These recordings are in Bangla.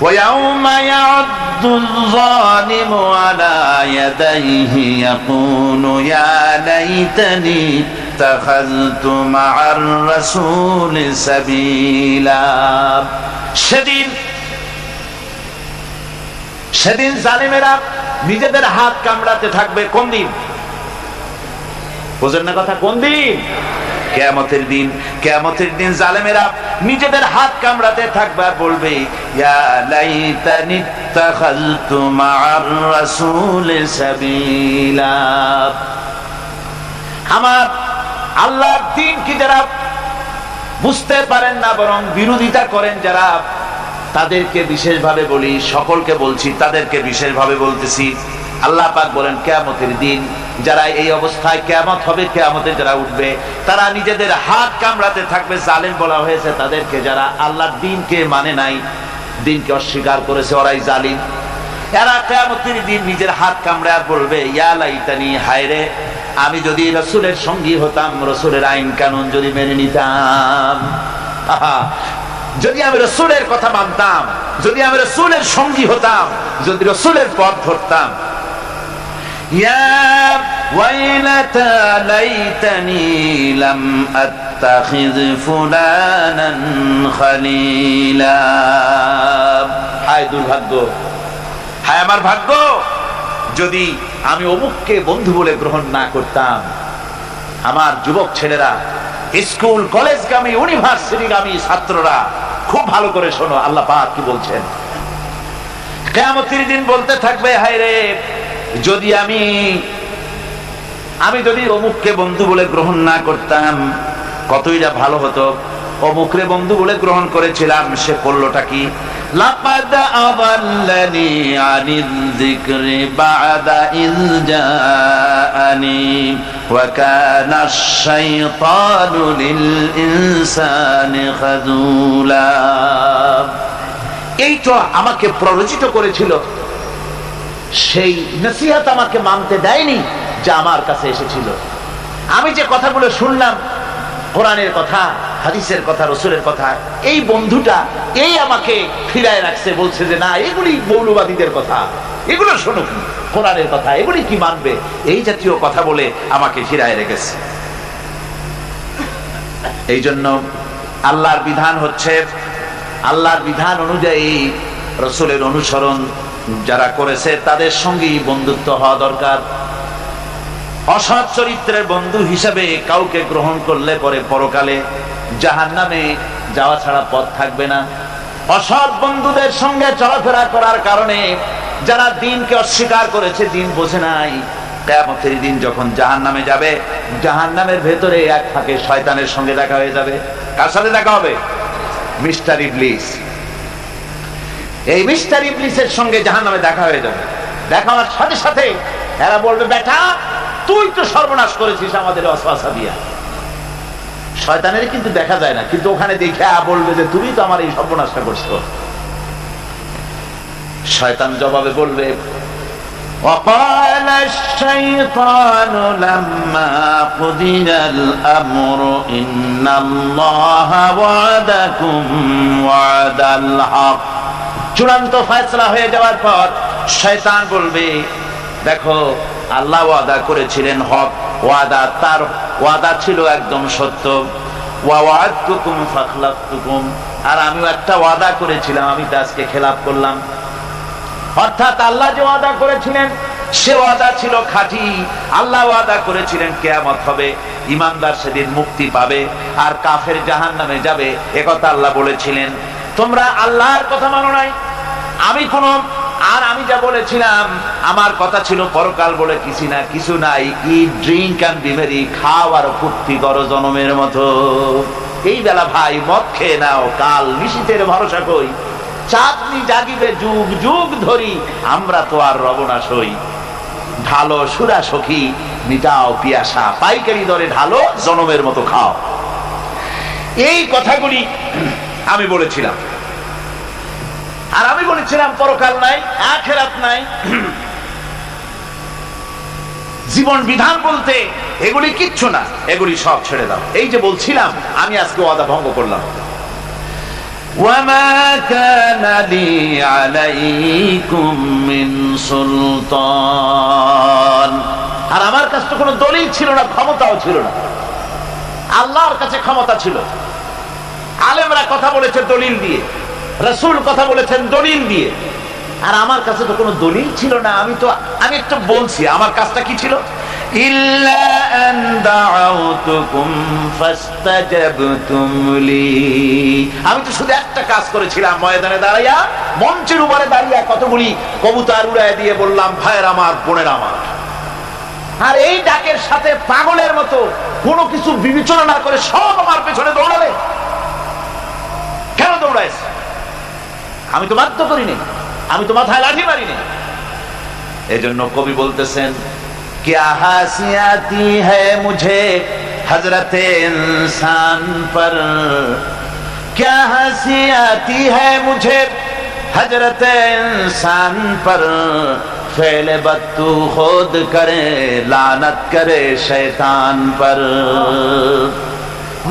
ويوم يعض الظالم على يديه يقول يا ليتني اتخذت مع الرسول سبيلا। সেদিন জালিমেরা নিজেদের হাত কামড়াতে থাকবে। কোন দিন? বুঝেন না কথা? কোন দিন? কিয়ামতের দিন। কিয়ামতের দিন জালেমেরা নিজেদের হাত কামড়াতে থাকবে আর বলবে ইয়া লাইতানি ইত্তাখাযতু মা'আর রাসূল সাবিলা। আমার আল্লাহর দ্বীন কি যারা বুঝতে পারেন না বরং বিরোধিতা করেন যারা, তাদেরকে বিশেষভাবে বলি, সকলকে বলছি, তাদেরকে বিশেষভাবে বলতেছি। আল্লাহ পাক বলেন কিয়ামতের দিন যারা এই অবস্থায়, কিয়ামত হবে, কিয়ামতে যারা উঠবে, তারা নিজেদের হাত কামড়াতে থাকবে। জালেম বলা হয়েছে তাদেরকে যারা আল্লাহর দ্বীনকে মানে নাই, দ্বীনকে অস্বীকার করেছে, ওরাই জালিম। এরা কিয়ামতের দিন নিজের হাত কামড়ে আর বলবে ইয়া লাইতানি, হায় রে, আমি যদি রাসূলের সঙ্গী হতাম, রাসূলের আইন কানুন যদি মেনে নিতাম, যদি আমি রাসূলের কথা মানতাম, যদি আমি রাসূলের সঙ্গী হতাম, যদি রাসূলের পথ ধরতাম। ইয়া ওয়াইলাতা লাইতানি লাম আত্তাখিয ফুলানান খলিলা। হায় দুর্ভাগ্য, হায় আমার ভাগ্য, যদি আমি অমুককে বন্ধু বলে গ্রহণ না করতাম। আমার যুবক ছেলেরা, স্কুল কলেজগামী ইউনিভার্সিটিগামী ছাত্ররা, খুব ভালো করে শোনো আল্লাহ পাক কি বলছেন। কিয়ামতের দিন বলতে থাকবে হায় রে, যদি আমি যদি অমুককে বন্ধু বলে গ্রহণ না করতাম, কতই না ভালো হতো। অমুকরে বন্ধু বলে গ্রহণ করেছিলাম, সে করলোটা কি? লাকাদ আযাল্লানি আনিয যিকরি বা'দা ইয জাআনি ওয়া কানা আশ-শাইতানু লিল ইনসানি খাযুলা। এই তো আমাকে প্ররোচিত করেছিল, সেই নসিহত আমাকে মানতে দেয়নি যা আমার কাছে এসেছিল। আমি যে কথাগুলো শুনলাম, কোরআনের কথা, হাদিসের কথা, রাসূলের কথা, এই বন্ধুটা এই আমাকে ফিরায় রাখছে, বলছে যে না, এগুলি মৌলবাদীদের কথা, এগুলো শোনো কি, কোরআনের কথা, এগুলি কি মানবে, এই জাতীয় কথা বলে আমাকে ফিরায় রেখেছে। এই জন্য আল্লাহর বিধান হচ্ছে, আল্লাহর বিধান অনুযায়ী রাসূলের অনুসরণ যারা করেছে তাদের সঙ্গেই বন্ধুত্ব হওয়া দরকার। অসৎ চরিত্রের বন্ধু হিসাবে কাউকে গ্রহণ করলে পরে পরকালে জাহান্নামে যাওয়া ছাড়া পথ থাকবে না। অসৎ বন্ধুদের সঙ্গে চলাফেরা করার কারণে যারা দ্বীনকে অস্বীকার করেছে, দ্বীন বোঝে নাই, কিয়ামতের দিন যখন জাহান্নামে যাবে, জাহান্নামের ভেতরে এক ফাঁকে শয়তানের সঙ্গে দেখা হয়ে যাবে। কার সাথে দেখা হবে? মিস্টার ইবলিস। এই মিস্টার ইবলিসের সঙ্গে জাহান্নামে দেখা হয়ে যাবে। দেখা হওয়ার সাথে সাথে এরা বলবে বেটা, তুই তো সর্বনাশ করেছিস আমাদের ওয়াসওয়াসা দিয়া। শয়তানের কিন্তু দেখা যায় না, কিন্তু ওখানে দেখে বলবে যে তুমি তো আমার এই সর্বনাশটা করছো। শয়তান জবাবে বলবে وقال الشيطان لما قضي الأمر إن الله وعدكم وعد الحق। চূড়ান্ত ফয়সালা হয়ে যাওয়ার পর শয়তান বলবে দেখো, আল্লাহ ওয়াদা করেছিলেন হক, ওয়াদা, তার ওয়াদা ছিল একদম সত্য। ওয়া ওয়া'আদতুকুম ফাখলাফতুকুম, আর আমিও একটা ওয়াদা করেছিলাম, আমি তো আজকে খেলাফ করলাম। অর্থাৎ আল্লাহ যে ওয়াদা করেছিলেন সে ওয়াদা ছিল খাঁটি। আল্লাহ ওয়াদা করেছিলেন কিয়ামত হবে, ঈমানদার সেদিন মুক্তি পাবে, আর কাফের জাহান্নামে যাবে, একথা আল্লাহ বলেছিলেন। তোমরা আল্লাহর কথা মানো নাই, আমি যা বলেছিলাম, আমার কথা ছিল পরকাল বলে কিছু নাই। ইট, ড্রিঙ্ক এন্ড বি মেরি, খাও আর ফুর্তি করো জনমের মতো। এই বেলা ভাই মদ খেয়ে নাও, কাল নিশীথের ভরসা কই, চাঁদনি জাগিবে যুগ যুগ ধরি, আমরা তো আর রব না সই। ঢালো সুরা সখী, মিটাও পিয়াসা, পাইকারি দরে ঢালো, জনমের মতো খাও। এই কথাগুলি আমি বলেছিলাম। আর আমি বলেছিলাম পরকাল নাই, আখিরাত নাই, জীবন বিধান বলতে এগুলি কিচ্ছু না, এগুলি সব ছেড়ে দাও। এই যে বলছিলাম, আমি আজকে ওয়াদা ভঙ্গ করলাম। وما كان لي عليكم من سلطان। আর আমার কাছে তো কোনো দলিল ছিল না, ক্ষমতাও ছিল না। আল্লাহর কাছে ক্ষমতা ছিল। আলেমরা কথা বলেছে দলিল দিয়ে, রাসূল কথা বলেছেন দলিল দিয়ে, আর আমার কাছে তো কোনো দলিল ছিল না। আমি একটু বলছি আমার কাজটা কি ছিল। ইল্লা আন দাউতুকুম ফাস্তাজাবতুম লি। আমি তো শুধু একটা কাজ করেছিলাম, ময়দানে দাঁড়াইয়া, মঞ্চের উপরে দাঁড়িয়ে কতগুলি কবুতর উড়ায় দিয়ে বললাম, ভাইয়ের আমার, বোনের আমার। আর এই ডাকের সাথে পাগলের মতো কোনো কিছু বিবেচনা না করে সব আমার পেছনে দৌড়ালে। কেন দৌড়াইছ? আমি তো বাধ্য করিনি, আমি তো মাথায় লাঠি মারিনি। এজন্য কবি বলতেছেন, क्या हासियाती है मुझे हजरत इंसान पर, क्या हंसियाती है मुझे हजरत इंसान पर, फेले बत्तू खुद करे लानत करे शैतान पर।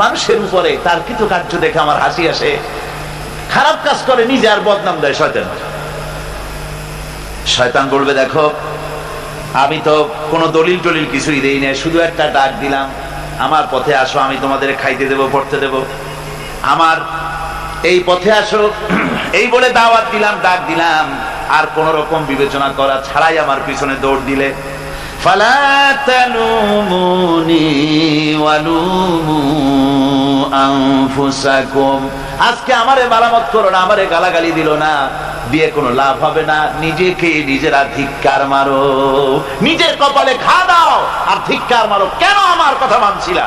মানুষের উপরে তার কিছু কার্য দেখে আমার হাসি আসে, খারাপ কাজ করে নিজে আর বদনাম দেয় শয়তান। শয়তান বলবে, দেখো আমি তো কোনো দলিল টলিল কিছুই দেই না, শুধু একটা ডাক দিলাম, আমার পথে আসো, আমি তোমাদের খাইতে দেব, পড়তে দেব, আমার এই পথে আসো, এই বলে দাওয়াত দিলাম, ডাক দিলাম, আর কোন রকম বিবেচনা করা ছাড়াই আমার পিছনে দৌড় দিলে। ফালা তালুমুনি ওয়ালুমু আনফুসাকুম। আজকে আমারে মালামত করো না, আমারে গালাগালি দিলো না, দিয়ে কোনো লাভ হবে না। নিজেকে নিজেরা ধিক্কার মারো, নিজের কপালে ঘা দাও আর ধিক্কার মারো। কেন আমার কথা মানছিলা?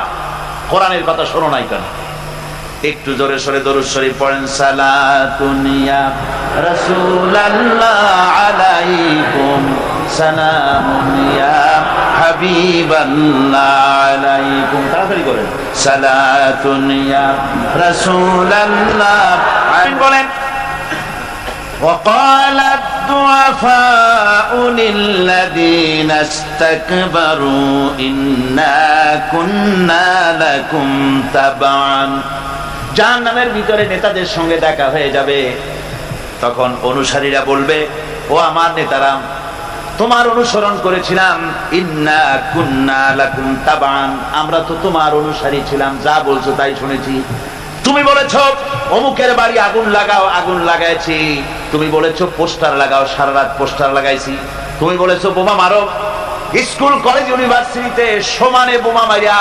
কোরআনের কথা শোনো নাই কেন? একটু জোরে সরে দরুদ শরীফ পড়েন। সালাতুন ইয়া রাসূলুল্লাহ আলাইকুম, সালামুন ইয়া হাবিবাল্লাহ আলাইকুম। তাড়াতাড়ি করেন। সালাতুন ইয়া রাসূলুল্লাহ বলেন। وقال الضعفاء للذين استكبروا إنا كنا لكم تبعا। জাহান্নামের ভিতরে নেতাদের সঙ্গে দেখা হয়ে যাবে, তখন অনুসারীরা বলবে, ও আমার নেতারা, তোমার অনুসরণ করেছিলাম। ইন্না কুন্না লাকুম তাবান, আমরা তো তোমার অনুসারী ছিলাম, যা বলছো তাই শুনেছি। তুমি বলেছো অমুকের বাড়ি আগুন লাগাও, আগুন লাগাইছি। তুমি বলেছো পোস্টার লাগাও, সারা রাত পোস্টার লাগাইছি। তুমি বলেছো বোমা মারো, স্কুল কলেজ ইউনিভার্সিটিতে সমানে বোমা মারিয়া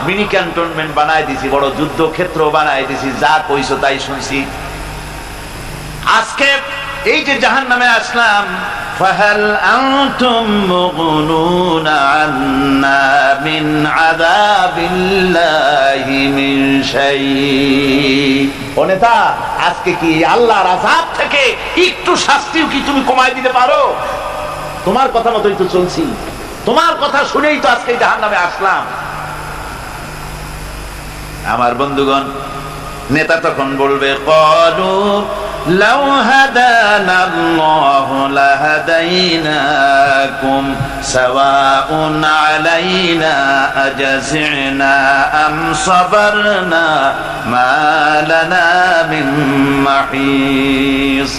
মিনি ক্যান্টনমেন্ট বানায় দিছি, বড় যুদ্ধক্ষেত্র বানায় দিছি, যা কইছো তাই শুনছি। আজকে এই যে জাহান্নামে আসলাম, ফাহাল আনতুম মুগনুনা আন্না মিন আযাবিল্লাহি মিন শাই। ও নেতা, আজকে কি আল্লাহর আযাব থেকে একটু শাস্তিও কি তুমি কমায় দিতে পারো? তোমার কথা মতোই তো চলছি, তোমার কথা শুনেই তো আজকে জাহান্নামে আসলাম। আমার বন্ধুগণ, নেতা তখন বলবে, ক্বালু লাউ হাদানাল্লাহু লাহাদাইনাকুম সাওয়াউন আলাইনা আজজিনা আম সাবারনা মা লানা মিন মাহিস।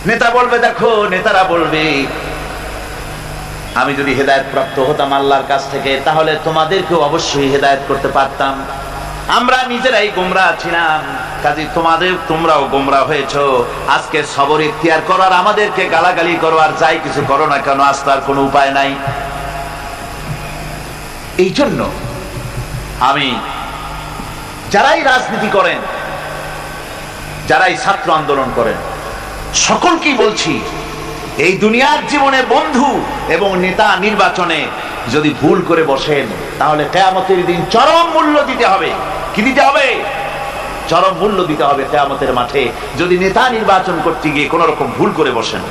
নেতা বলবে, দেখো, নেতারা বলবে, আমি যদি হেদায়েত প্রাপ্ত হতাম আল্লাহর কাছ থেকে, তাহলে তোমাদেরকেও অবশ্যই হেদায়েত করতে পারতাম। আমরা নিজেরাই গোমরাহ ছিলাম, কাজে তোমরাও গোমরাহ হয়েছো। আজকে সবর ইখতিয়ার করো আর আমাদেরকে গালাগালি করো, আর যাই কিছু করো না কেন, আজ তার কোনো উপায় নাই। এই জন্য আমি, যারাই রাজনীতি করেন, যারাই ছাত্র আন্দোলন করেন, সকলকেই বলছি, এই দুনিয়ার জীবনে বন্ধু এবং নেতা নির্বাচনে যদি ভুল করে বসেন, তাহলে কিয়ামতের দিন চরম মূল্য দিতে হবে। কি দিতে হবে? চরম মূল্য দিতে হবে কিয়ামতের মাঠে, যদি নেতা নির্বাচন করতে গিয়ে কোন রকম ভুল করে বসেন।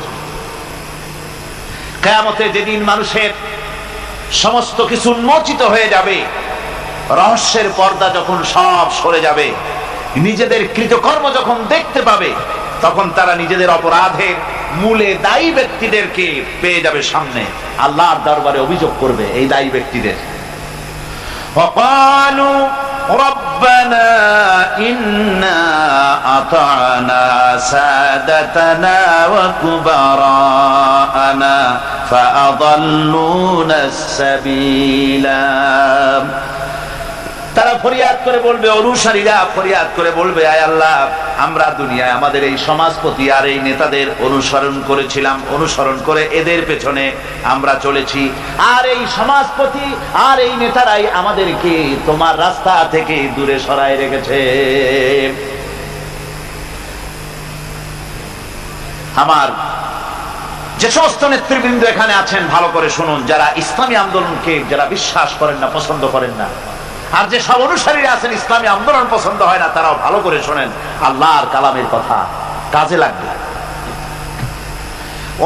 কিয়ামতে যেদিন মানুষের সমস্ত কিছু উন্মোচিত হয়ে যাবে, রহস্যের পর্দা যখন সব সরে যাবে, নিজেদের কৃতকর্ম যখন দেখতে পাবে, তখন তারা নিজেদের অপরাধের মূলে দায়ী ব্যক্তিদেরকে পেয়ে যাবে সামনে, আল্লাহর দরবারে অভিযোগ করবে এই দায়ী ব্যক্তিদের। وقالوا রব্বানা ইন্না আতা'না সাদাতানা ওয়া কুবারানা ফাআদাল্লুনা আস-সাবিলা। তারা ফরিয়াদ করে বলবে, অনুসারীরা ফরিয়াদ করে বলবে, আয় আল্লাহ, আমরা দুনিয়ায় আমাদের এই সমাজপতি আর এই নেতাদের অনুসরণ করেছিলাম, অনুসরণ করে এদের পেছনে আমরা চলেছি, আর এই সমাজপতি আর এই নেতারাই আমাদেরকে তোমার রাস্তা থেকে দূরে সরায় রেখেছে। আমার যে সমস্ত নেতৃবৃন্দ এখানে আছেন, ভালো করে শুনুন, যারা ইসলামী আন্দোলনকে যারা বিশ্বাস করেন না, পছন্দ করেন না, আর যে সব অনুসারীরা আছেন ইসলামী আন্দোলন পছন্দ হয় না, তারাও ভালো করে শোনেন, আল্লাহর কালামের কথা কাজে লাগবে।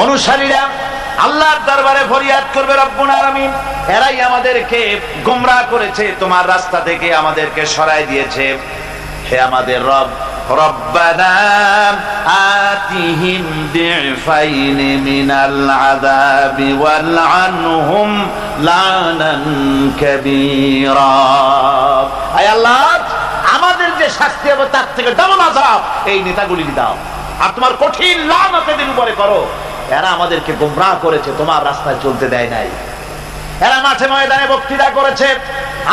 অনুসারীরা আল্লাহর দরবারে ফরিয়াদ করবে, রব্বুল আলামিন, এরাই আমাদেরকে গোমরাহ করেছে, তোমার রাস্তা থেকে আমাদেরকে সরাই দিয়েছে। হে আমাদের রব, রব্বানা আতিহিম দিফাইন মিনাল আযাবি ওয়ালআনহুম লানান কাবীরা। আয় আল্লাহ, আমাদের যে শাস্তি হবে তার থেকে ডাবল আযাব এই নেতাগুলিকে দাও, আর তোমার কঠিন লানত এদের উপরে করো। এরা আমাদেরকে গোমরাহ করেছে, তোমার রাস্তায় চলতে দেয় নাই। এরা মাঠে ময়দানে বক্তৃতা করেছে,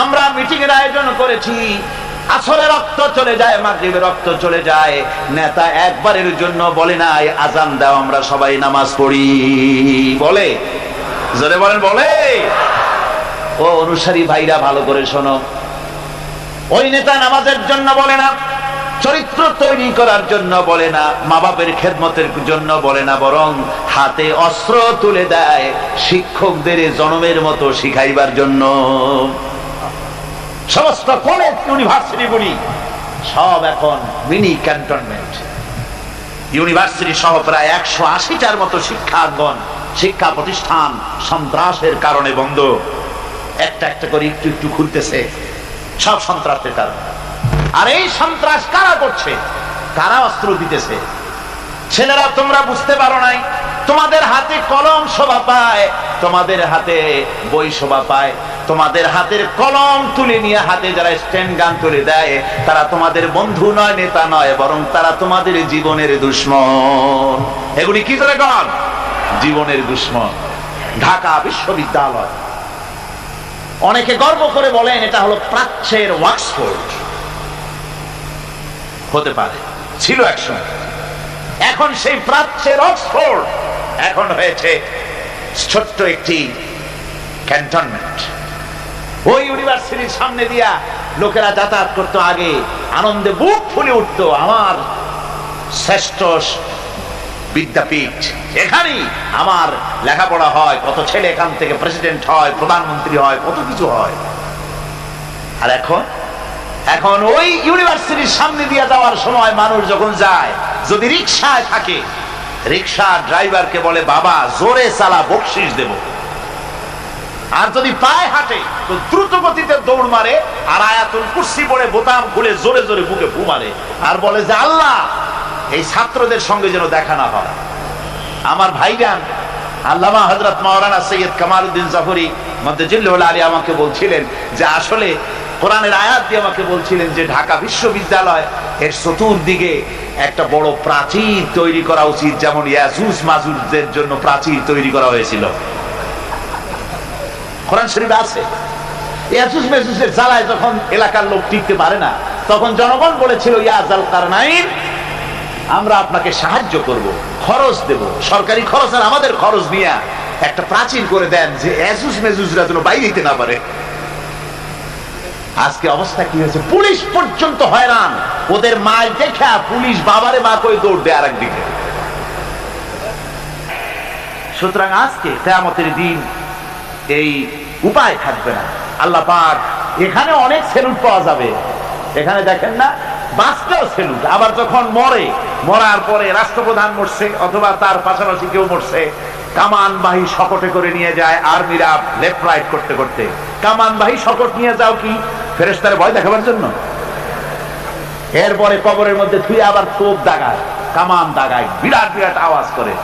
আমরা মিটিং এর আয়োজন করেছি, আসরে রক্ত চলে যায়, মাগরিবে রক্ত চলে যায়, নেতা একবারের জন্য বলে নাই আজান দাও আমরা সবাই নামাজ পড়ি, বলে? জোরে বলেন, বলে? ও অনুসারী ভাইরা, ভালো করে শোনো, ওই নেতা নামাজের জন্য বলে না, চরিত্র তৈরি করার জন্য বলে না, মা বাপের খেদমতের জন্য বলে না, বরং হাতে অস্ত্র তুলে দেয় শিক্ষকদের জনমের মতো শিখাইবার জন্য। সমস্ত কলেজ ইউনিভার্সিটি গুলি সব এখন মিনি ক্যান্টনমেন্ট। ইউনিভার্সিটি সহ প্রায় 180টার মতো শিক্ষাঙ্গন, শিক্ষা প্রতিষ্ঠান সন্ত্রাসের কারণে বন্ধ। একটা একটা করে একটু একটু খুলতেছে, সব সন্ত্রাসের কারণে। আর এই সন্ত্রাস কারা করছে? কারা অস্ত্র দিতেছে? ছেলেরা, তোমরা বুঝতে পারো নাই, তোমাদের হাতে কলম শোভা পায়, তোমাদের হাতে বই শোভা পায়, তোমাদের হাতের কলম তুলে নিয়ে হাতে যারা স্ট্যান্ড গান তুলে দেয়, তারা তোমাদের বন্ধু নয়, নেতা নয়, বরং তারা তোমাদের জীবনের দুশ্মন। এগুলি কি করে গান? জীবনের দুশ্মন। ঢাকা বিশ্ববিদ্যালয়, অনেকে গর্ব করে বলেন এটা হলো প্রাচ্যের অক্সফোর্ড। হতে পারে, ছিল একসময়। এখন সেই প্রাচ্যের অক্সফোর্ড এখন হয়েছে ছোট্ট একটি ক্যান্টনমেন্ট। ওই ইউনিভার্সিটির সামনে দিয়া লোকেরা যাতায়াত করতো, আগে আনন্দে বুক ফুলে উঠতো, আমার শ্রেষ্ঠ বিদ্যাপীঠ, এখানেই আমার লেখাপড়া হয়, কত ছেলে এখান থেকে প্রেসিডেন্ট হয়, প্রধানমন্ত্রী হয়, কত কিছু হয়। আর এখন ওই ইউনিভার্সিটির সামনে দিয়ে যাওয়ার সময় মানুষ যখন যায়, যদি রিকশায় থাকে, রিকশা ড্রাইভারকে বলে, বাবা জোরে চালা, বকশিস দেব। আর যদি পায়ে হাঁটে তো দ্রুত গতিতে দৌড় মারে, আর আয়াতুল কুরসি পড়ে বোতাম খুলে জোরে জোরে বুকে ফু মারে, আর বলে যে আল্লাহ এই ছাত্রদের সঙ্গে যেন দেখা না হয়। আমার ভাইজান আল্লামা হযরত মাওলানা সৈয়দ কামালউদ্দিন জাফরি মাদ্দাজিল্লাহুল আলী আমাকে বলছিলেন যে আসলে কোরআনের আয়াত দিয়ে আমাকে বলছিলেন যে ঢাকা বিশ্ববিদ্যালয় এর চতুর্দিকে একটা বড় প্রাচীর তৈরি করা উচিত, যেমন ইয়াজুজ মাজুজের জন্য প্রাচীর তৈরি করা হয়েছিল। কোরআন শরীফে আছে। ইয়াজুজ মাজুজের জ্বালায় যখন এলাকার লোক টিকতে পারে না, তখন জনগণ বলেছিল, ইয়া যাল কারনাইন, আমরা আপনাকে সাহায্য করব, খরচ দেব, সরকারি খরচ আর আমাদের খরচ নিয়ে একটা প্রাচীর করে দেন, যে ইয়াজুজ মাজুজরা যেন বাইরে যেতে না পারে। আজকে অবস্থা কি হয়েছে? পুলিশ পর্যন্ত হয়রান, ওদের মাল দেখা পুলিশ বাবারে মা করে দৌড় দেয় আর একদিকে। সুতরাং আজকে কিয়ামতের দিন এই উপায় থাকবে না। আল্লাহ পাক এখানে অনেক সেলুট পাওয়া যাবে, এখানে দেখেন না, বাঁচতেও সেলুট, আবার যখন মরার পরে রাষ্ট্রপ্রধান মরছে অথবা তার পাশাপাশি কেউ মরছে, কামানবাহী শকটে করে নিয়ে যায় আর্মিরা লেফট রাইট করতে করতে। কামানবাহী শকট নিয়ে যাও কি? ফেরেশতারে ভয় দেখাবার জন্য। এরপরে কবরের মধ্যে থুয়ে আবার তোপ দাগায়, কামান দাগায়, বিরাট বিরাট আওয়াজ করে,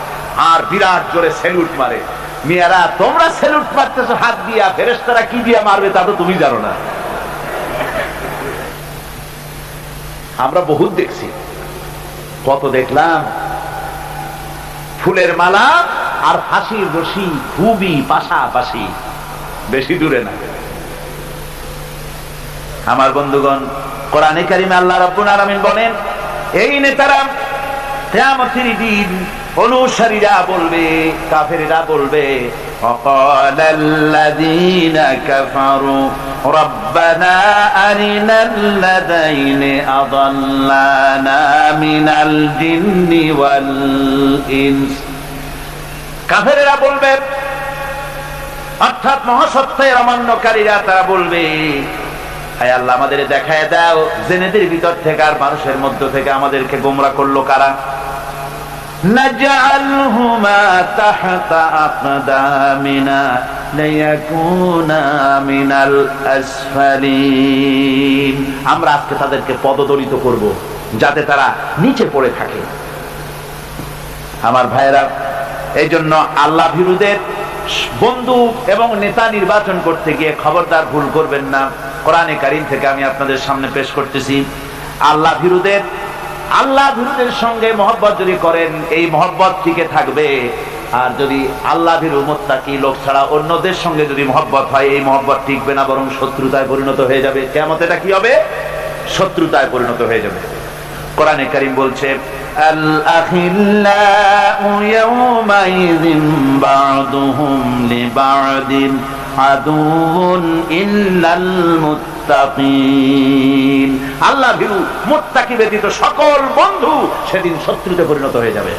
আর বিরাট জোরে সেলুট মারে। মেয়েরা, তোমরা সেলুট মারতেছো হাত দিয়া, ফেরেশতারা কি দিয়া মারবে তা তো তুমি জানো না। আমরা বহুত দেখছি, কত দেখলাম। ফুলের মালা আর ফাঁসির রশি খুবই পাশাপাশি, বেশি দূরে না। আমার বন্ধুগণ, কোরআনে কারিমে আল্লাহ রাব্বুল আলামিন বলেন, এই নেতারা কিয়ামতের দিন অনুসারীরা বলবে, কাফেররা বলবে, ওয়াকালাল্লাযীনা কাফারু রাব্বানা আরিনাল্লাযাইনি আযাল্লানা মিনাল জিন্নি ওয়াল ইনস। কাফেররা বলবে, অর্থাৎ মহাসত্যের অমান্যকারীরা তারা বলবে, হায় আল্লাহ, আমাদের দেখায় দাও জিনেদের ভিতর থেকে আর মানুষের মধ্য থেকে আমাদেরকে গোমরা করলো কারা। নাজআলহুমা তাহতা আকদামিনা লিয়াকুনা মিনাল আসফালিন। আমরা আজকে তাদেরকে পদদলিত করব যাতে তারা নিচে পড়ে থাকে। আমার ভাইয়েরা, এই জন্য আল্লাহ ভীরুদের বন্ধু এবং নেতা নির্বাচন করতে গিয়ে খবরদার ভুল করবেন না। কোরআনে কারীম থেকে আমি আপনাদের সামনে পেশ করতেছি, আল্লাহ ভীরুদের সঙ্গে মহব্বত যদি করেন, এই মহব্বত টিকে থাকবে। আর যদি আল্লাহ ভীরু মুত্তাকি লোক ছাড়া অন্যদের সঙ্গে যদি মহব্বত হয়, এই মহব্বত টিকবে না, বরং শত্রুতায় পরিণত হয়ে যাবে। কিয়ামতে এটা কি হবে? শত্রুতায় পরিণত হয়ে যাবে। কোরআনে কারীম বলছে, আল আখিল্লাউ ইয়াওমাইযিন বা'দুহুম লিবা'দিন আদুউন ইল্লাল মুত্তাকিন। আল্লাহ ভীরু মুত্তাকি ব্যতীত সকল বন্ধু সেদিন শত্রুতে পরিণত হয়ে যাবে,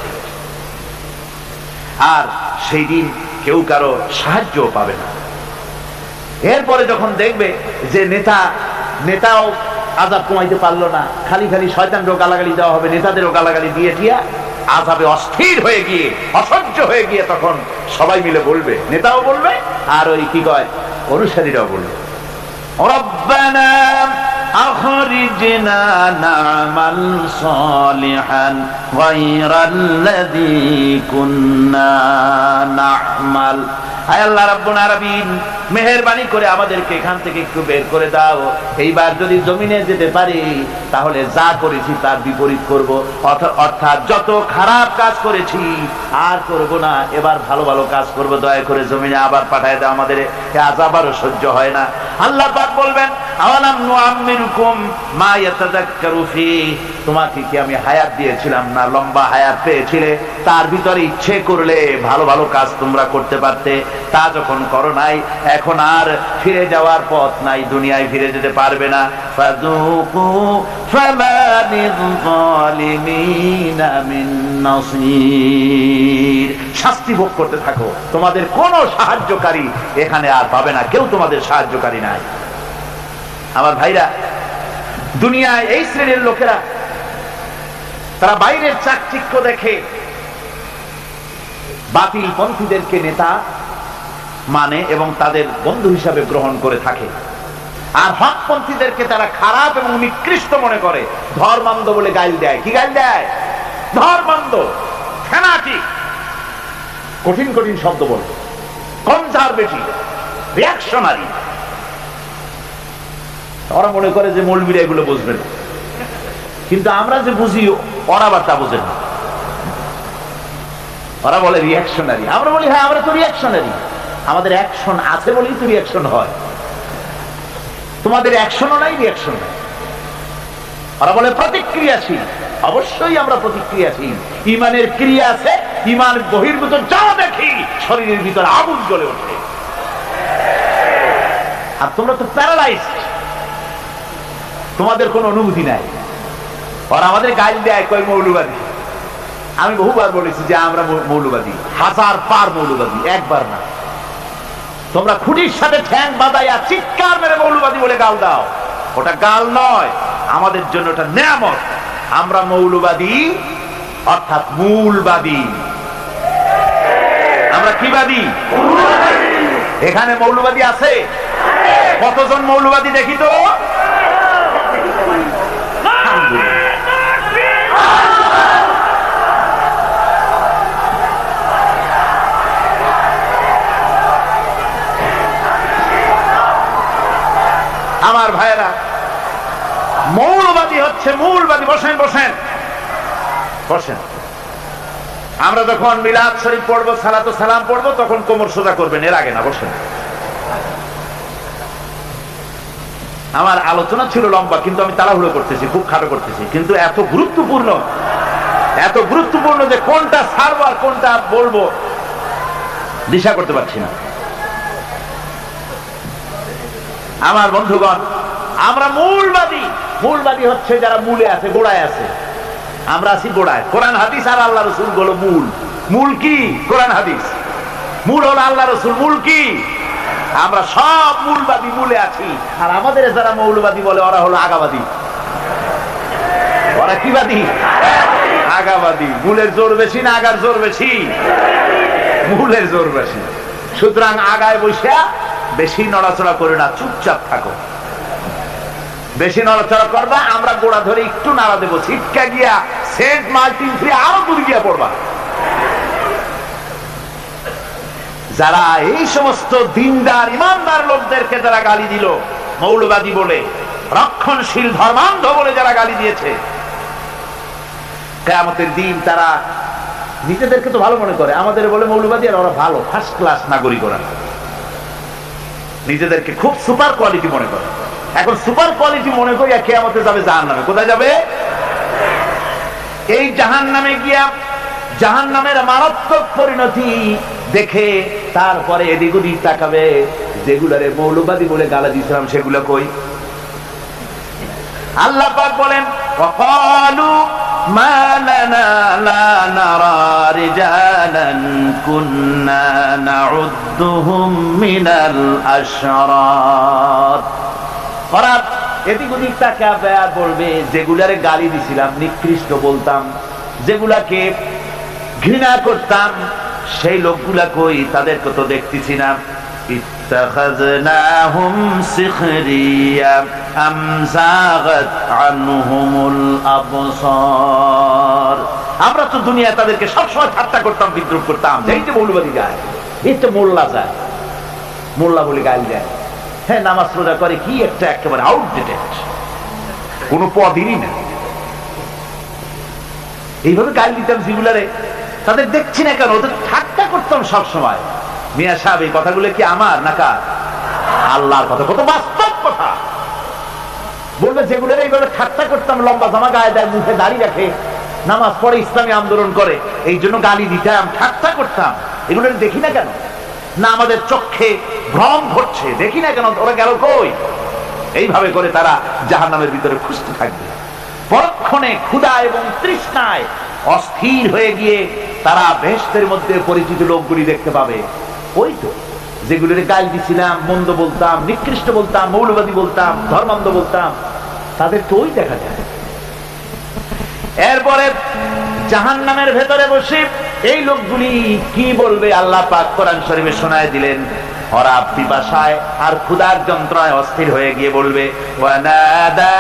আর সেই দিন কেউ কারো সাহায্য পাবে না। এরপরে যখন দেখবে যে নেতাও আযাব কমাইতে পারলো না, খালি খালি শয়তানকেও গালাগালি দেওয়া হবে, নেতাদেরও গালাগালি দিয়ে দিয়া আযাবে অস্থির হয়ে গিয়ে, অসহ্য হয়ে গিয়ে তখন সবাই মিলে বলবে, নেতাও বলবে আর ওই কি কয় অনুসারীরাও বলবে, রব্বানা আখরিজনা না'মাল সালিহান গায়রাল্লাযী কুন্না না'মাল। আয় আল্লাহ রাব্বুল আলামিন, মেহেরবানি করে আমাদেরকে এখান থেকে একটু বের করে দাও। এইবার যদি জমিনে যেতে পারি তাহলে যা করেছি তার বিপরীত করব, অর্থাৎ যত খারাপ কাজ করেছি আর করব না, এবার ভালো ভালো কাজ করব। দয়া করে জমিনে আবার পাঠায় দাও, আমাদের আযাব আর সহ্য হয় না। আল্লাহ পাক বলবেন, আওয়ালাম নুআম্মিরুকুম মা ইয়াতাযাক্কারু ফি, তোমাকে কি আমি হায়াত দিয়েছিলাম না, লম্বা হায়াত পেয়েছিলে, তার ভিতরে ইচ্ছে করলে ভালো ভালো কাজ তোমরা করতে পারতে। তা যখন করো নাই, এখন আর ফিরে যাওয়ার পথ নাই, দুনিয়ায় ফিরে যেতে পারবে না। ফাযুকু ফামা লিয-যালিমিনা মিন নাসীর, শাস্তি ভোগ করতে থাকো, তোমাদের কোনো সাহায্যকারী এখানে আর পাবে না, কেউ তোমাদের সাহায্যকারী নাই। আমার ভাইরা, দুনিয়ায় এই শ্রেণীর লোকেরা তারা বাইরের চাকচিক্য দেখে বাতিল পন্থীদেরকে নেতা মানে এবং তাদের বন্ধু হিসাবে গ্রহণ করে থাকে, আর হকপন্থীদেরকে তারা খারাপ এবং নিকৃষ্ট মনে করে, ধর্মান্ধ বলে গাইল দেয়। কি গাইল দেয়? ধর্মান্ধ, ফ্যানাটিক, কঠিন কঠিন শব্দ বলে, কনজারভেটিভ, রিঅ্যাকশনারি। ওরা মনে করে যে মৌলবীরা এগুলো বুঝবে না, কিন্তু আমরা যে বুঝি ওরা আবার তা বোঝে না। ওরা বলে রিঅ্যাকশনারি, আমরা বলি হ্যাঁ আমরা তো রিঅ্যাকশনারি, আমাদের অ্যাকশন আছে বলেই তো রিঅ্যাকশন হয়, তোমাদের অ্যাকশনও নাই, রিঅ্যাকশন নাই। ওরা বলে প্রতিক্রিয়াশীল, অবশ্যই আমরা প্রতিক্রিয়াশীল, ইমানের ক্রিয়া আছে, ইমান বহির্ভূত যা দেখি শরীরের ভিতরে আগুন জ্বলে ওঠে। আর তোমরা তো প্যারালাইজড, তোমাদের কোনো অনুভূতি নাই। ওরা আমাদের গাইল দেয়, কয় মৌলবাদী। আমি বহুবার বলেছি যে আমরা মৌলবাদী, হাজার পার মৌলবাদী, একবার না। তোমরা খুঁটির সাথে ঠ্যাং বাঁধাইয়া চিৎকার মেরে মৌলবাদী বলে গাল দাও, ওটা গাল নয়, আমাদের জন্য ওটা নেয়ামত। আমরা মৌলবাদী, অর্থাৎ মূলবাদী। আমরা কি বাদী? এখানে মৌলবাদী আছে? কতজন মৌলবাদী দেখি তো? আমার ভাইয়েরা, মৌলবাদী হচ্ছে হচ্ছে মূলবাদী। বসেন বসেন বসেন। আমরা যখন মিলাদ শরীফ পড়বো, সালাতু সালাম পড়বো, তখন কোমর সোজা করবেন, এর আগে না। বসেন। আমার আলোচনা ছিল লম্বা, কিন্তু আমি তাড়াহুড়ো করতেছি, খুব খাটো করতেছি, কিন্তু এত গুরুত্বপূর্ণ যে কোনটা ছাড়বো আর কোনটা বলবো দিশা করতে পারছি না। আমার বন্ধুগণ, আমরা মূলবাদী হচ্ছে যারা মূলে আছে, গোড়ায় আছে। আমরা আছি গোড়ায়। কোরআন হাদিস আর আল্লাহ রসুল হলো মূল কি? কোরআন হাদিস। মূল হলো আল্লাহ রসুল। মূল কি? আমরা সব মূলবাদী মূলে আছি। আর আমাদের যারা মৌলবাদী বলে, ওরা হলো আগাবাদী। ওরা কি বাদী? আগাবাদী। মূলের জোর বেশি না আগার জোর বেশি? মূলের জোর বেশি। সুতরাং আগায় বসে বেশি নড়াচড়া করে না, চুপচাপ থাকো। বেশি নড়াচড়া করবা, আমরা গোড়া ধরে একটু নাড়া দেবো, ছিটকা গিয়া সেন্ট মার্টিন ফ্রি আরো দূরে গিয়া পড়বা। যারা এই সমস্ত দিনদার ইমানদার লোকদেরকে যারা গালি দিল মৌলবাদী বলে, রক্ষণশীল ধর্মান্ধ বলে যারা গালি দিয়েছে, কিয়ামতের দিন তারা নিজেদেরকে তো ভালো মনে করে, আমাদের বলে মৌলবাদী, আর ওরা ভালো ফার্স্ট ক্লাস নাগরিক। ওরা নিজেদেরকে খুব সুপার কোয়ালিটি মনে করে। এখন সুপার কোয়ালিটি মনে করি আর কিয়ামতে যাবে জাহান্নামে। কোথায় যাবে? এই জাহান্নামে গিয়া জাহান্নামের মারাত্মক পরিণতি দেখে তারপরে এদিক ওদিক তাকাবে, যেগুলারে মৌলবাদী বলে গালা দিয়েছিলাম সেগুলো কই? আল্লাহ পাক বলেন, ওয়াকালু মা লানা লা নারা রিজালান কুন্না নাউদ্দুহুম মিনাল আশরার। ওরা এদিক ওদিক তাকাবে আর বলবে, যেগুলারে গালি দিছিলাম, নিকৃষ্ট বলতাম, যেগুলাকে ঘৃণা করতাম, সেই লোকগুলা কই? তাদেরকে তো দেখতেছি না। ইত্তাখাযনাহুম সিখরিয়া আম যাগাত আনহুমুল আবসার। আমরা তো দুনিয়া তাদেরকে সবসময় ঠাট্টা করতাম, বিদ্রুপ করতাম, যেই যে মৌলবাদী যায়, এই তো মোল্লা যায়, মোল্লা বলে গালি দেয়। হ্যাঁ, নামাজ রোজা করে, কি একটা একেবারে আউটডেটেড, কোন পদিনই না। এইভাবে গালি দিতাম যেগুলারে, তাদের দেখছি না কেন? ওদের ঠাট্টা করতাম সব সময়। মিয়া সাহেব, এই কথাগুলো কি আমার না কার? আল্লাহর কথা, কত বাস্তব কথা। বলবে যেগুলো এইভাবে ঠাট্টা করতাম, লম্বা জামা গায়ে দেয়, মুখে দাঁড়িয়ে রাখে, নামাজ পড়ে, ইসলামী আন্দোলন করে, এই জন্য গালি দিতাম, ঠাট্টা করতাম। এগুলো দেখি না কেন? না আমাদের চোখে ভ্রম ঘটছে, দেখি না কেন? ওরা গেল কই? এইভাবে করে তারা জাহান্নামের ভিতরে খুঁজতে থাকবে। পরক্ষণে ক্ষুধা এবং তৃষ্ণায় অস্থির হয়ে গিয়ে তারা বেহেশতের মধ্যে পরিচিত লোকগুলি দেখতে পাবে। ওই তো যেগুলোর গাল দিছিলাম, মন্দ বলতাম, নিকৃষ্ট বলতাম, মৌলবাদী বলতাম, ধর্মান্ধ বলতাম, তাদের তো ওই দেখা যায়। এরপরে জাহান্নামের ভেতরে বসে এই লোকগুলি কি বলবে? আল্লাহ পাক কোরআন শরীফে শোনায় দিলেন। ওরা পিপাসায় আর ক্ষুধার যন্ত্রণায় অস্থির হয়ে গিয়ে বলবে, ওয়ানাদা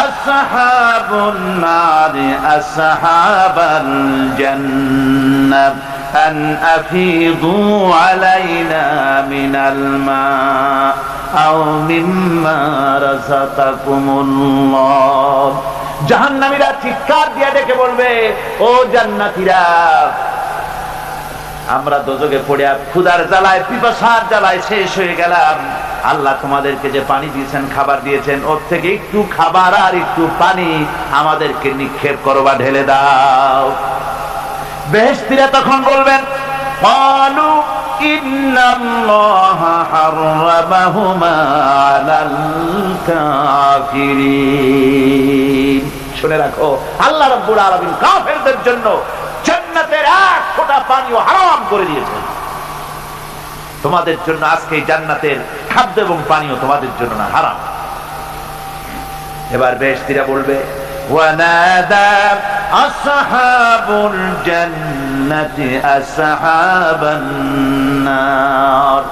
আসহাবুন নারি আসহাবাল জান্নাহ আন আফিদু আলাইনা মিনাল মা আও মিম্মা রাযাকাকুমুল্লাহ। জাহান্নামীরা চিৎকার দিয়ে ডেকে বলবে, ও জান্নাতীরা, আমরা দোজখে পড়ে ক্ষুধার জ্বালায়, পিপাসার জ্বালায় শেষ হয়ে গেলাম। আল্লাহ তোমাদেরকে যে পানি দিয়েছেন, খাবার দিয়েছেন, ওর থেকে একটু খাবার আর একটু পানি আমাদেরকে নিক্ষেপ করো বা ঢেলে দাও। বেহেশতীরা তখন বলবেন, ক্বালু ইন্নাল্লাহা হাররামাহুমা আলাল কাফিরিন। শুনে রাখো, আল্লাহ রাব্বুল আলামিন কাফেরদের জন্য জান্নাতের এক ফোঁটা পানিও হারাম করে দিয়েছেন। তোমাদের জন্য আজকে এই জান্নাতের খাদ্য এবং পানীয় তোমাদের জন্য না, হারাম। এবার বেহেশতীরা বলবে, ওয়ানাদা আসহাবুল জান্নাতি আসহাবান নার।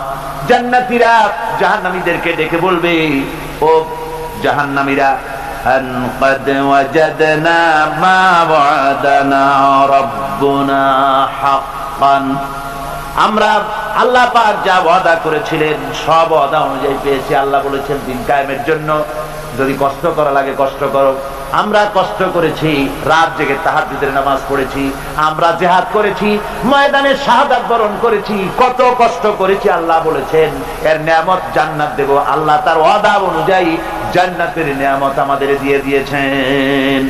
জান্নাতীরা জাহান্নামীদেরকে ডেকে বলবে, ও জাহান্নামীরা, আন ক্বাদ ওয়াজাদনা মা ওয়াদানা রাব্বুনা হাক্কান। আমরা আল্লাহ পাক যা ওয়াদা করেছিলেন সব ওয়াদা অনুযায়ী পেয়েছি। আল্লাহ বলেছেন দিন কায়েমের জন্য যদি কষ্ট করা লাগে কষ্ট করো, আমরা কষ্ট করেছি, রাত জেগে তাহাজ্জুদের নামাজ পড়েছি, আমরা জিহাদ করেছি, ময়দানে শাহাদাত বরণ করেছি, কত কষ্ট করেছি। আল্লাহ বলেছেন এর নিয়ামত জান্নাত দেব। আল্লাহ তার ওয়াদা অনুযায়ী জান্নাতের নিয়ামত আমাদের দিয়ে দিয়েছেন।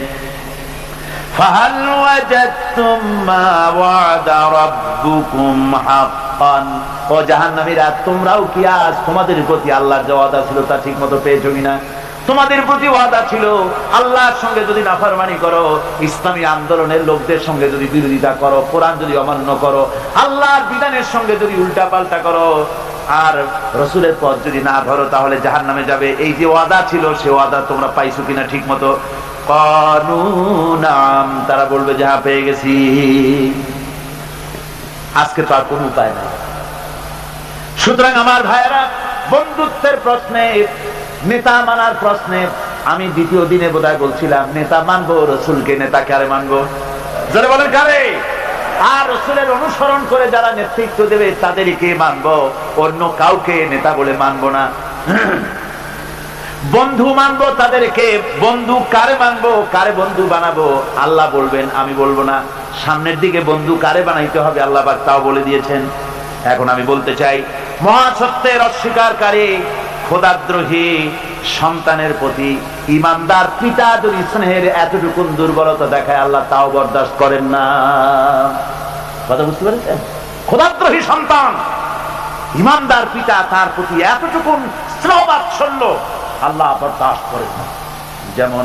ফাহাল ওয়াজাদতুম মা ওয়াদা রাব্বুকুম হাক্কান। ও জাহান্নামীরা, তোমরাও কি আজ তোমাদের প্রতি আল্লাহর যে ওয়াদা ছিল তা ঠিকমতো পেয়েছো কিনা? তোমাদের প্রতি ওয়াদা ছিল আল্লাহর সঙ্গে যদি নাফরমানি করো, ইসলামী আন্দোলনের লোকদের সঙ্গে যদি বিরোধিতা করো, কোরআন যদি অমান্য করো, আল্লাহর বিধানের সঙ্গে যদি উল্টা পাল্টা করো, আর রাসূলের পথ যদি না ধরো, তাহলে জাহান্নামে যাবে। এই যে ওয়াদা ছিল সে ওয়াদা তোমরা পাইছো কিনা ঠিক মতো? ক্বালু নাম, তারা বলবে যে হ্যাঁ পেয়ে গেছি। আজকে তো আর কোনো উপায় নাই। সুতরাং আমার ভাইয়েরা, বন্ধুত্বের প্রশ্নে, নেতা মানার প্রশ্নে আমি দ্বিতীয় দিনে বোধহয় বলছিলাম নেতা মানবো রাসূলকে, নেতা কারে মানবো? যারা বলেন কারে? আর রাসূলের অনুসরণ করে যারা নেতৃত্ব দেবে তাদেরকে মানবো, অন্য কাউকে নেতা বলে মানবো না। বন্ধু মানবো তাদেরকে। বন্ধু কারে মানবো, কারে বন্ধু বানাবো আল্লাহ বলবেন, আমি বলবো না। সামনের দিকে বন্ধু কারে বানাইতে হবে আল্লাহ পাক তাও বলে দিয়েছেন। এখন আমি বলতে চাই, মহাসত্যের অস্বীকারী, খোদাদ্রোহী সন্তানের প্রতি ইমানদার পিতা যদি স্নেহের এতটুকু দুর্বলতা দেখায়, আল্লাহ তাও বরদাস্ত করেন না। কথা বুঝতে পেরেছেন? খোদাদ্রোহী সন্তান, ইমানদার পিতা তার প্রতি এতটুকু স্নেহ বাৎসল্য আল্লাহ বরদাস্ত করেন না। যেমন